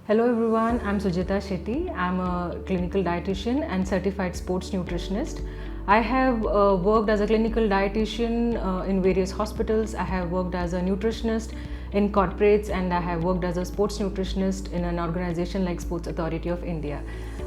Hello everyone, I'm Sujitha Shetty. I'm a clinical dietitian and certified sports nutritionist. I have worked as a clinical dietitian in various hospitals. I have worked as a nutritionist in corporates, and I have worked as a sports nutritionist in an organization like Sports Authority of India.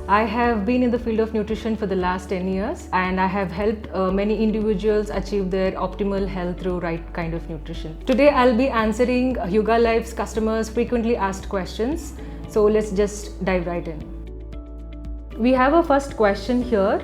I have been in the field of nutrition for the last 10 years, and I have helped many individuals achieve their optimal health through right kind of nutrition. Today I'll be answering HyugaLife's customers' frequently asked questions. So let's just dive right in. We have a first question here.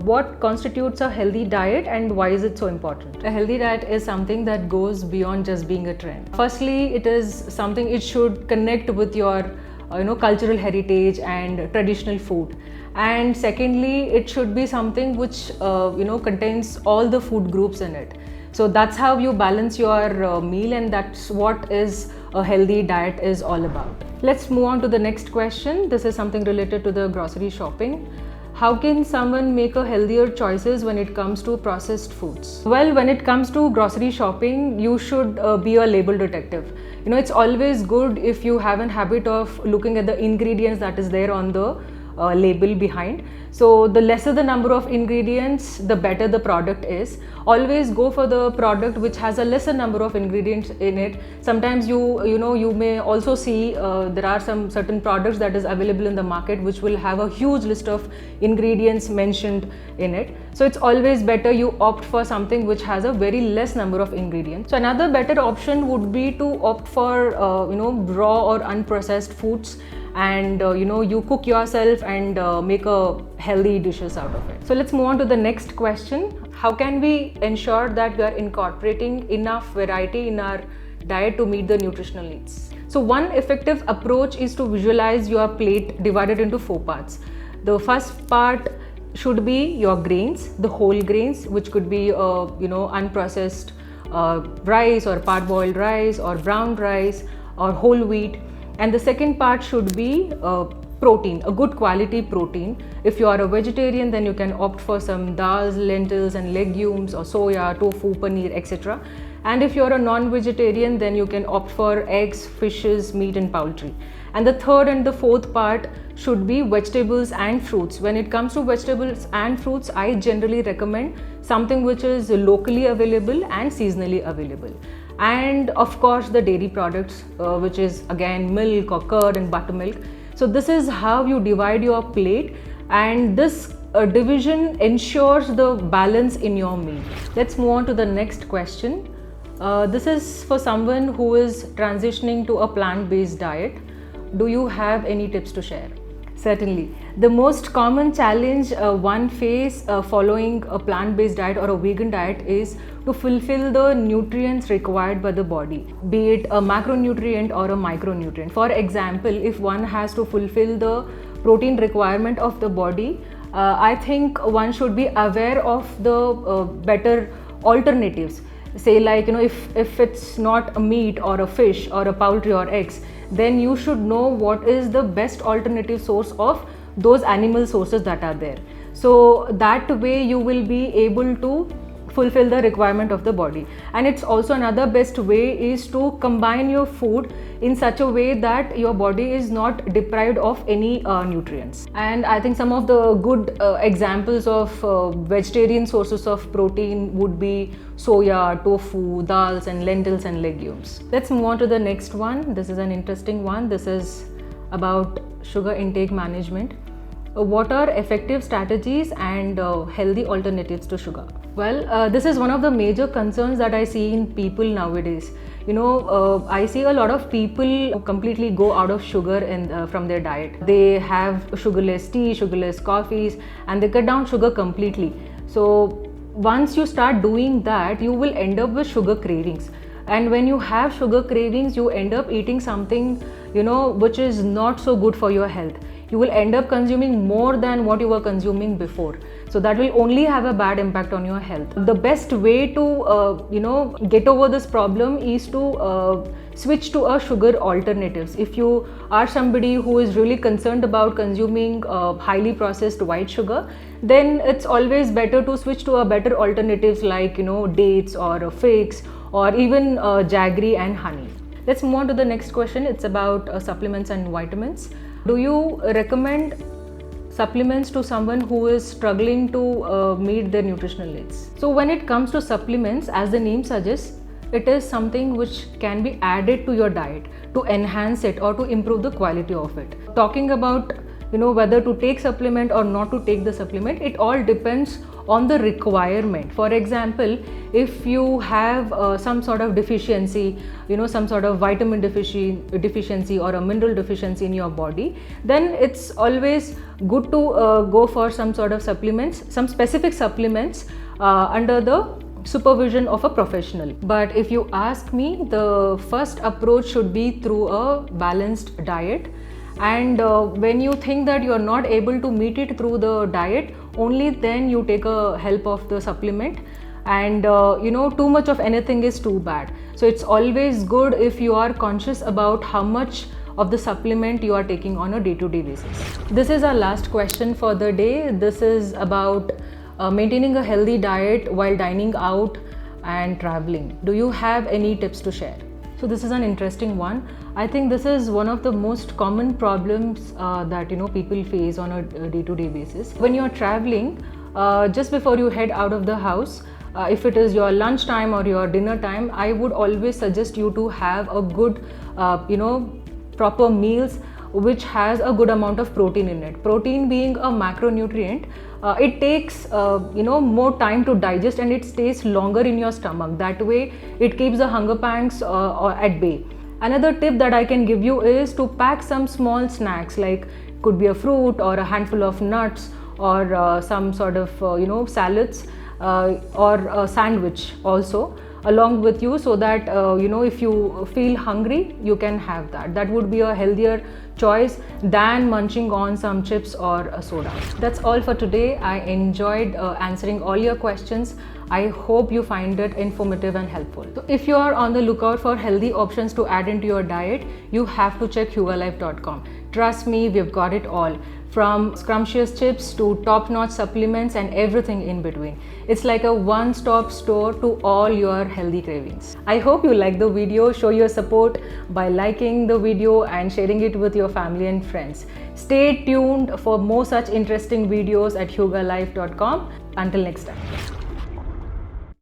What constitutes a healthy diet and why is it so important? A healthy diet is something that goes beyond just being a trend. Firstly, it is something it should connect with your cultural heritage and traditional food. And secondly, it should be something which contains all the food groups in it. So that's how you balance your meal, and that's what is a healthy diet is all about. Let's move on to the next question. This is something related to the grocery shopping. How can someone make a healthier choices when it comes to processed foods? Well, when it comes to grocery shopping, you should be a label detective. It's always good if you have a habit of looking at the ingredients that is there on the label behind. So the lesser the number of ingredients, the better the product is. Always go for the product which has a lesser number of ingredients in it. Sometimes you may also see there are some certain products that is available in the market which will have a huge list of ingredients mentioned in it. So it's always better you opt for something which has a very less number of ingredients. So another better option would be to opt for raw or unprocessed foods, and you cook yourself and make a healthy dishes out of it. So let's move on to the next question. How can we ensure that we are incorporating enough variety in our diet to meet the nutritional needs? So one effective approach is to visualize your plate divided into 4 parts. The first part should be your grains, the whole grains, which could be unprocessed rice or part-boiled rice or brown rice or whole wheat. And the second part should be protein, a good quality protein. If you are a vegetarian, then you can opt for some dals, lentils and legumes, or soya, tofu, paneer, etc. And if you are a non-vegetarian, then you can opt for eggs, fishes, meat and poultry. And the third and the fourth part should be vegetables and fruits. When it comes to vegetables and fruits, I generally recommend something which is locally available and seasonally available. And of course the dairy products, which is again milk or curd and buttermilk. So this is how you divide your plate, and this division ensures the balance in your meal. Let's move on to the next question. This is for someone who is transitioning to a plant-based diet. Do you have any tips to share? Certainly. The most common challenge one faces following a plant-based diet or a vegan diet is to fulfill the nutrients required by the body, be it a macronutrient or a micronutrient. For example, if one has to fulfill the protein requirement of the body, I think one should be aware of the better alternatives. Say like, if it's not a meat or a fish or a poultry or eggs, then you should know what is the best alternative source of those animal sources that are there. So that way you will be able to fulfill the requirement of the body. And it's also another best way is to combine your food in such a way that your body is not deprived of any nutrients. And I think some of the good examples of vegetarian sources of protein would be soya, tofu, dals and lentils and legumes. Let's move on to the next one. This is an interesting one. This is about sugar intake management. What are effective strategies and healthy alternatives to sugar? Well, this is one of the major concerns that I see in people nowadays. I see a lot of people who completely go out of sugar from their diet. They have sugarless tea, sugarless coffees, and they cut down sugar completely. So once you start doing that, you will end up with sugar cravings. And when you have sugar cravings, you end up eating something, which is not so good for your health. You will end up consuming more than what you were consuming before. So that will only have a bad impact on your health. The best way to, get over this problem is to switch to a sugar alternatives. If you are somebody who is really concerned about consuming highly processed white sugar, then it's always better to switch to a better alternatives like, dates or figs or even jaggery and honey. Let's move on to the next question. It's about supplements and vitamins. Do you recommend supplements to someone who is struggling to meet their nutritional needs? So when it comes to supplements, as the name suggests, it is something which can be added to your diet to enhance it or to improve the quality of it. Talking about whether to take supplement or not to take the supplement, it all depends on the requirement. For example, if you have some sort of deficiency, some sort of vitamin deficiency or a mineral deficiency in your body, then it's always good to go for some sort of supplements, some specific supplements under the supervision of a professional. But if you ask me, the first approach should be through a balanced diet. And when you think that you are not able to meet it through the diet, only then you take a help of the supplement. And too much of anything is too bad. So it's always good if you are conscious about how much of the supplement you are taking on a day-to-day basis. This is our last question for the day. This is about maintaining a healthy diet while dining out and traveling. Do you have any tips to share? So this is an interesting one. I think this is one of the most common problems that people face on a day-to-day basis. When you're traveling, just before you head out of the house, if it is your lunch time or your dinner time, I would always suggest you to have a good, proper meals which has a good amount of protein in it. Protein being a macronutrient, it takes more time to digest and it stays longer in your stomach. That way it keeps the hunger pangs at bay. Another tip that I can give you is to pack some small snacks, like could be a fruit or a handful of nuts or some sort of salads or a sandwich also along with you, so that if you feel hungry, you can have that. That would be a healthier choice than munching on some chips or a soda. That's all for today. I enjoyed answering all your questions. I hope you find it informative and helpful. So if you are on the lookout for healthy options to add into your diet, you have to check HyugaLife.com. Trust me, we've got it all, from scrumptious chips to top-notch supplements and everything in between. It's like a one-stop store to all your healthy cravings. I hope you like the video. Show your support by liking the video and sharing it with your family and friends. Stay tuned for more such interesting videos at HyugaLife.com. Until next time.